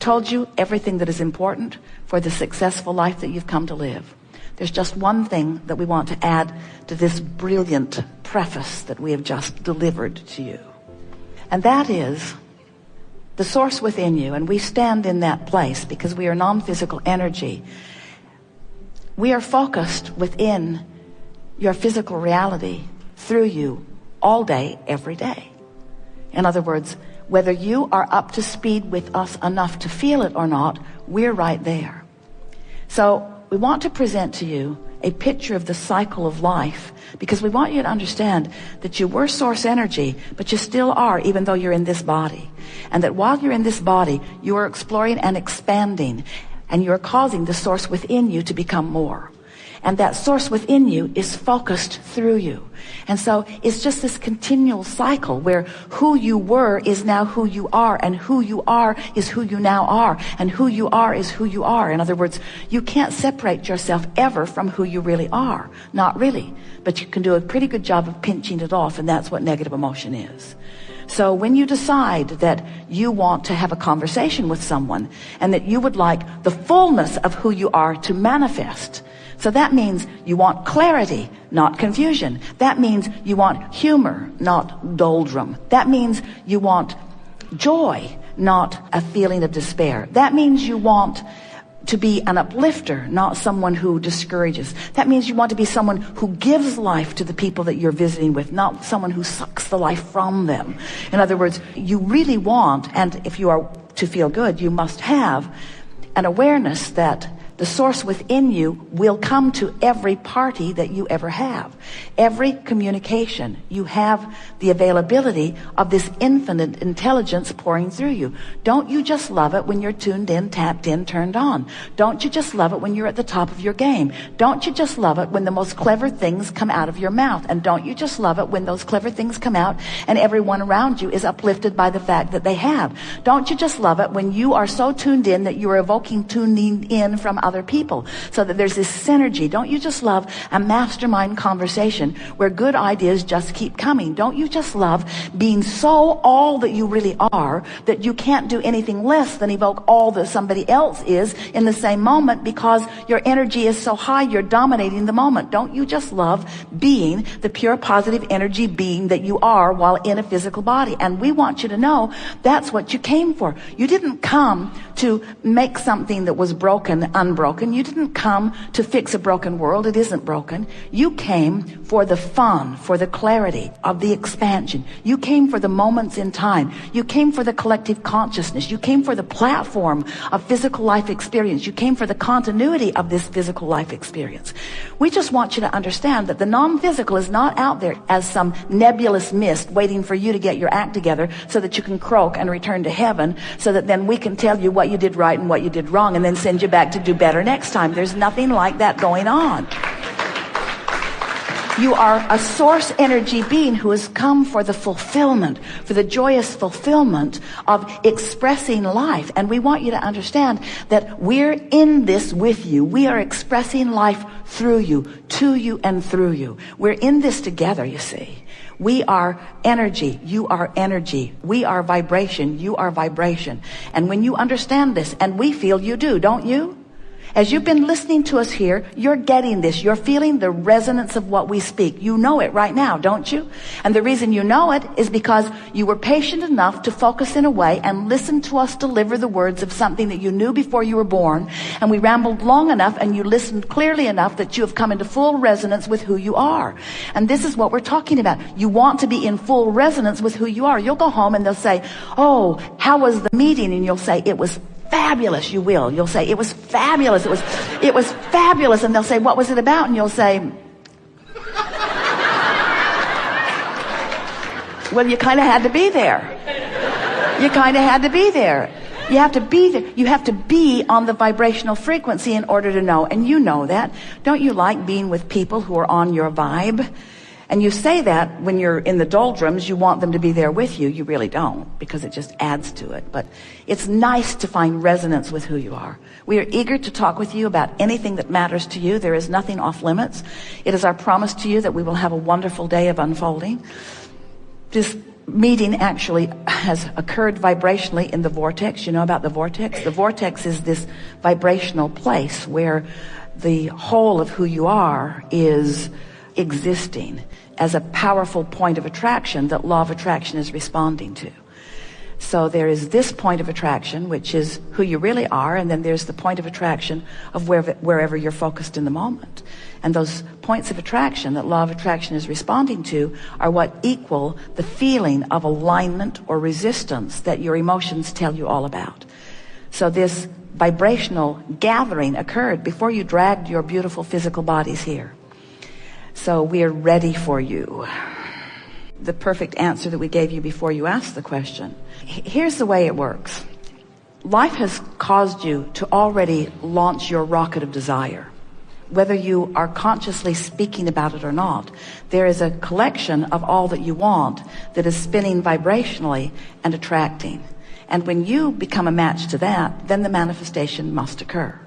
told you everything that is important for the successful life that you've come to live. There's just one thing that we want to add to this brilliant preface that we have just delivered to you. And that is the source within you. And we stand in that place because we are non-physical energy. We are focused within your physical reality through you all day, every day. In other words, whether you are up to speed with us enough to feel it or not, we're right there. So we want to present to you a picture of the cycle of life, because we want you to understand that you were source energy, but you still are, even though you're in this body. And that while you're in this body, you are exploring and expanding, and you're causing the source within you to become more. And that source within you is focused through you. And so it's just this continual cycle where who you were is now who you are, and who you are is who you now are, and who you are is who you are. In other words, you can't separate yourself ever from who you really are. Not really. But you can do a pretty good job of pinching it off, and that's what negative emotion is. So when you decide that you want to have a conversation with someone and that you would like the fullness of who you are to manifest, so that means you want clarity, not confusion. That means you want humor, not doldrum. That means you want joy, not a feeling of despair. That means you want to be an uplifter, not someone who discourages. That means you want to be someone who gives life to the people that you're visiting with, not someone who sucks the life from them. In other words, you really want, and if you are to feel good, you must have an awareness that the source within you will come to every party that you ever have. Every communication, you have the availability of this infinite intelligence pouring through you. Don't you just love it when you're tuned in, tapped in, turned on? Don't you just love it when you're at the top of your game? Don't you just love it when the most clever things come out of your mouth? And don't you just love it when those clever things come out and everyone around you is uplifted by the fact that they have? Don't you just love it when you are so tuned in that you are evoking tuning in from other people, so that there's this synergy? Don't you just love a mastermind conversation where good ideas just keep coming? Don't you just love being so all that you really are that you can't do anything less than evoke all that somebody else is in the same moment, because your energy is so high, you're dominating the moment? Don't you just love being the pure positive energy being that you are while in a physical body? And we want you to know that's what you came for. You didn't come to make something that was broken unbroken. You didn't come to fix a broken world. It isn't broken. You came for the fun, for the clarity of the expansion. You came for the moments in time. You came for the collective consciousness. You came for the platform of physical life experience. You came for the continuity of this physical life experience. We just want you to understand that the non-physical is not out there as some nebulous mist waiting for you to get your act together so that you can croak and return to heaven, so that then we can tell you what you did right and what you did wrong and then send you back to do better next time. There's nothing like that going on. You are a source energy being who has come for the fulfillment, for the joyous fulfillment of expressing life. And we want you to understand that we're in this with you. We are expressing life through you, to you, and through you. We're in this together, you see. We are energy. You are energy. We are vibration. You are vibration. And when you understand this, and we feel you do, don't you? As you've been listening to us here, you're getting this. You're feeling the resonance of what we speak. You know it right now, don't you? And the reason you know it is because you were patient enough to focus in a way and listen to us deliver the words of something that you knew before you were born. And we rambled long enough and you listened clearly enough that you have come into full resonance with who you are. And this is what we're talking about. You want to be in full resonance with who you are. You'll go home and they'll say, "Oh, how was the meeting?" And you'll say, "It was fabulous." You will. You'll say, "It was fabulous. It was fabulous." And they'll say, "What was it about?" And you'll say, "Well, you kind of had to be there. You kind of had to be there." You have to be there. You have to be on the vibrational frequency in order to know. And you know that. Don't you like being with people who are on your vibe? And you say that when you're in the doldrums, you want them to be there with you. You really don't, because it just adds to it. But it's nice to find resonance with who you are. We are eager to talk with you about anything that matters to you. There is nothing off limits. It is our promise to you that we will have a wonderful day of unfolding. This meeting actually has occurred vibrationally in the vortex. You know about the vortex? The vortex is this vibrational place where the whole of who you are is existing as a powerful point of attraction that law of attraction is responding to. So there is this point of attraction, which is who you really are, and then there's the point of attraction of wherever you're focused in the moment. And those points of attraction that law of attraction is responding to are what equal the feeling of alignment or resistance that your emotions tell you all about. So this vibrational gathering occurred before you dragged your beautiful physical bodies here. So we are ready for you. The perfect answer that we gave you before you asked the question. Here's the way it works. Life has caused you to already launch your rocket of desire. Whether you are consciously speaking about it or not, there is a collection of all that you want that is spinning vibrationally and attracting. And when you become a match to that, then the manifestation must occur.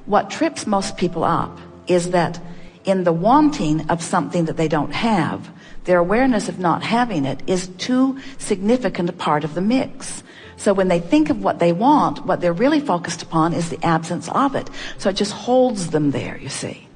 What trips most people up is that in the wanting of something that they don't have, their awareness of not having it is too significant a part of the mix. So when they think of what they want, what they're really focused upon is the absence of it. So it just holds them there, you see.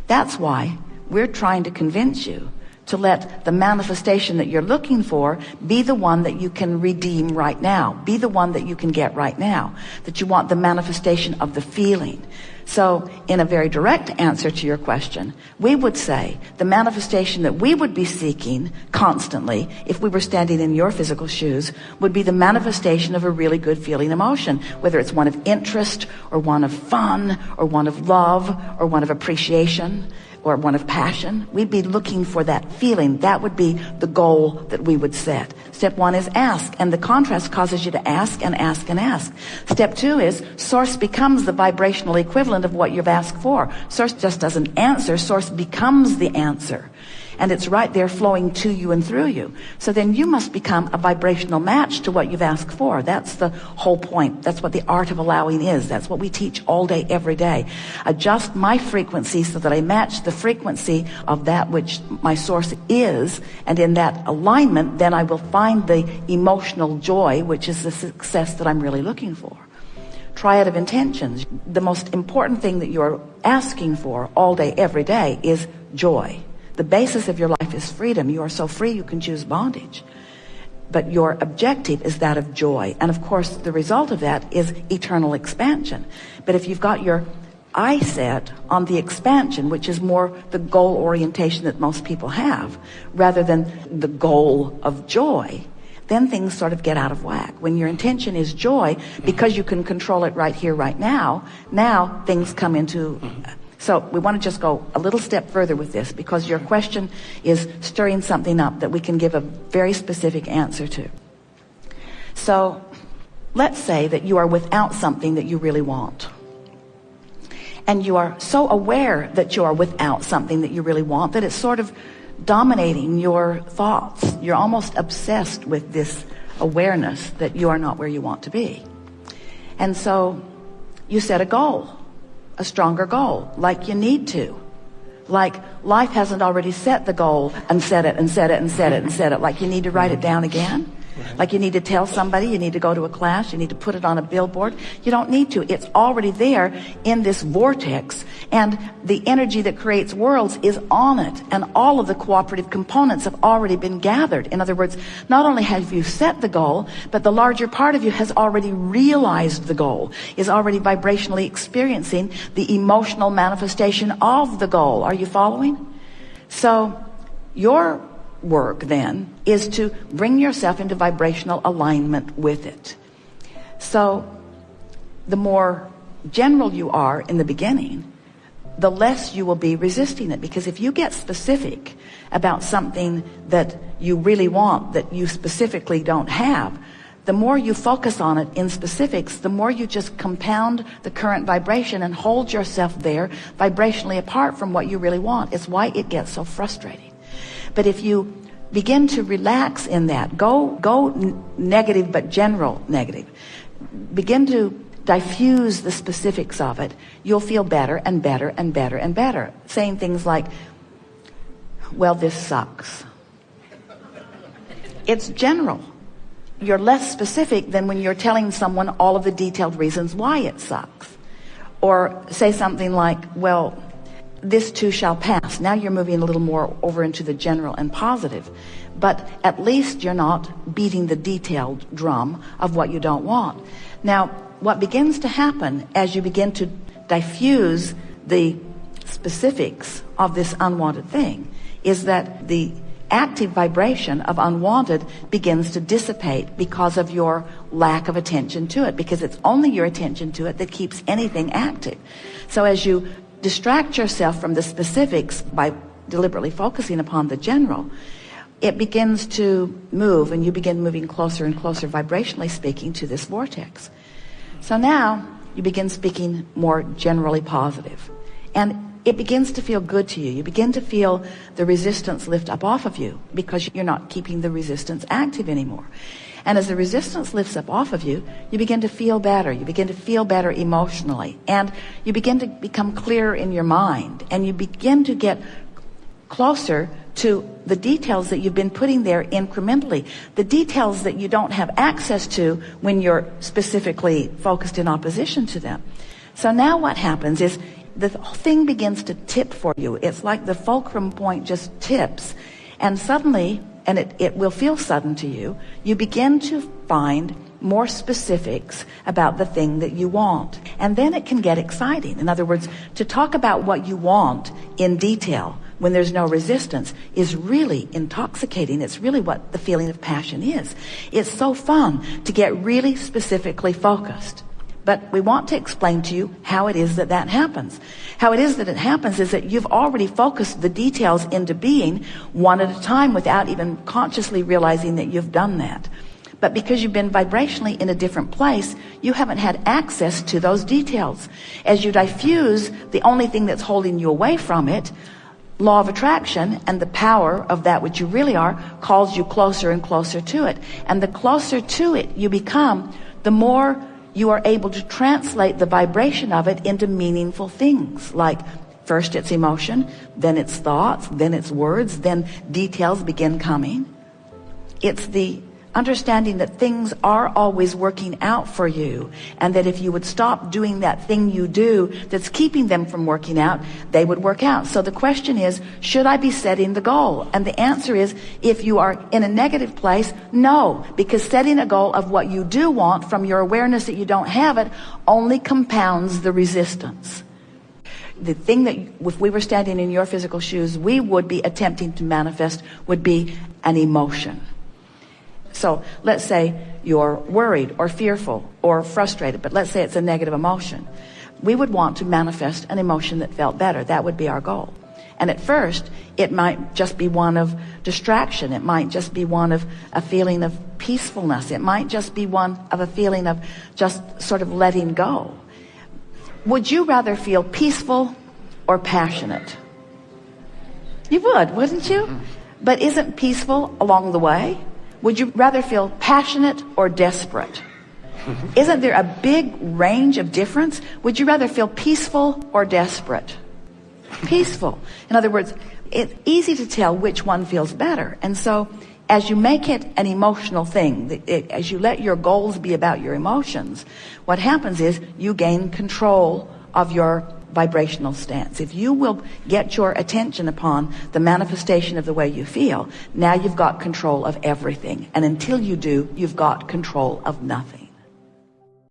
That's why we're trying to convince you to let the manifestation that you're looking for be the one that you can redeem right now. Be the one that you can get right now. That you want the manifestation of the feeling. So in a very direct answer to your question, we would say the manifestation that we would be seeking constantly if we were standing in your physical shoes would be the manifestation of a really good feeling emotion, whether it's one of interest or one of fun or one of love or one of appreciation or one of passion. We'd be looking for that feeling. That would be the goal that we would set. Step one is ask, and the contrast causes you to ask and ask and ask. Step two is source becomes the vibrational equivalent of what you've asked for. Source just doesn't answer, source becomes the answer. And it's right there flowing to you and through you. So then you must become a vibrational match to what you've asked for. That's the whole point. That's what the art of allowing is. That's what we teach all day, every day. Adjust my frequency so that I match the frequency of that which my source is. And in that alignment, then I will find the emotional joy, which is the success that I'm really looking for. Triad of intentions. The most important thing that you're asking for all day, every day is joy. The basis of your life is freedom. You are so free you can choose bondage. But your objective is that of joy. And of course, the result of that is eternal expansion. But if you've got your eye set on the expansion, which is more the goal orientation that most people have, rather than the goal of joy, then things sort of get out of whack. When your intention is joy, because you can control it right here, right now, now things come into... So we want to just go a little step further with this, because your question is stirring something up that we can give a very specific answer to. So let's say that you are without something that you really want. And you are so aware that you are without something that you really want that it's sort of dominating your thoughts. You're almost obsessed with this awareness that you are not where you want to be. And so you set a goal. A stronger goal, like you need to. Like life hasn't already set the goal and set it and set it and set it and set it. Like you need to write it down again. Like you need to tell somebody, you need to go to a class, you need to put it on a billboard. You don't need to. It's already there in this vortex, and the energy that creates worlds is on it, and all of the cooperative components have already been gathered. In other words, not only have you set the goal, but the larger part of you has already realized the goal, is already vibrationally experiencing the emotional manifestation of the goal. Are you following? So your work then is to bring yourself into vibrational alignment with it. So the more general you are in the beginning, the less you will be resisting it. Because if you get specific about something that you really want, that you specifically don't have, the more you focus on it in specifics, the more you just compound the current vibration and hold yourself there vibrationally apart from what you really want. It's why it gets so frustrating. But if you begin to relax in that, go negative but general negative, begin to diffuse the specifics of it, you'll feel better and better and better and better. Saying things like, well, this sucks. It's general. You're less specific than when you're telling someone all of the detailed reasons why it sucks. Or say something like, well, this too shall pass. Now you're moving a little more over into the general and positive. But at least you're not beating the detailed drum of what you don't want. Now, what begins to happen as you begin to diffuse the specifics of this unwanted thing is that the active vibration of unwanted begins to dissipate because of your lack of attention to it, because it's only your attention to it that keeps anything active. So as you distract yourself from the specifics by deliberately focusing upon the general, it begins to move, and you begin moving closer and closer, vibrationally speaking, to this vortex. So now you begin speaking more generally positive, and it begins to feel good to you. You begin to feel the resistance lift up off of you because you're not keeping the resistance active anymore. And as the resistance lifts up off of you, you begin to feel better. You begin to feel better emotionally, and you begin to become clearer in your mind, and you begin to get closer to the details that you've been putting there incrementally, the details that you don't have access to when you're specifically focused in opposition to them. So now what happens is the thing begins to tip for you. It's like the fulcrum point just tips, and suddenly, and it will feel sudden to you, you begin to find more specifics about the thing that you want. And then it can get exciting. In other words, to talk about what you want in detail when there's no resistance is really intoxicating. It's really what the feeling of passion is. It's so fun to get really specifically focused. But we want to explain to you how it is that that happens. How it is that it happens is that you've already focused the details into being one at a time without even consciously realizing that you've done that. But because you've been vibrationally in a different place, you haven't had access to those details. As you diffuse the only thing that's holding you away from it, law of attraction and the power of that which you really are calls you closer and closer to it. And the closer to it you become, the more you are able to translate the vibration of it into meaningful things. Like first it's emotion, then it's thoughts, then it's words, then details begin coming. It's the understanding that things are always working out for you, and that if you would stop doing that thing you do that's keeping them from working out, they would work out. So the question is, should I be setting the goal? And the answer is, if you are in a negative place, no, because setting a goal of what you do want from your awareness that you don't have it only compounds the resistance. The thing that, if we were standing in your physical shoes, we would be attempting to manifest would be an emotion. So let's say you're worried or fearful or frustrated, but let's say it's a negative emotion. We would want to manifest an emotion that felt better. That would be our goal. And at first, it might just be one of distraction. It might just be one of a feeling of peacefulness. It might just be one of a feeling of just sort of letting go. Would you rather feel peaceful or passionate? You would, wouldn't you? But isn't peaceful along the way? Would you rather feel passionate or desperate? Isn't there a big range of difference? Would you rather feel peaceful or desperate? Peaceful. In other words, it's easy to tell which one feels better. And so as you make it an emotional thing, as you let your goals be about your emotions, what happens is you gain control of your vibrational stance. If you will get your attention upon the manifestation of the way you feel, now you've got control of everything. And until you do, you've got control of nothing.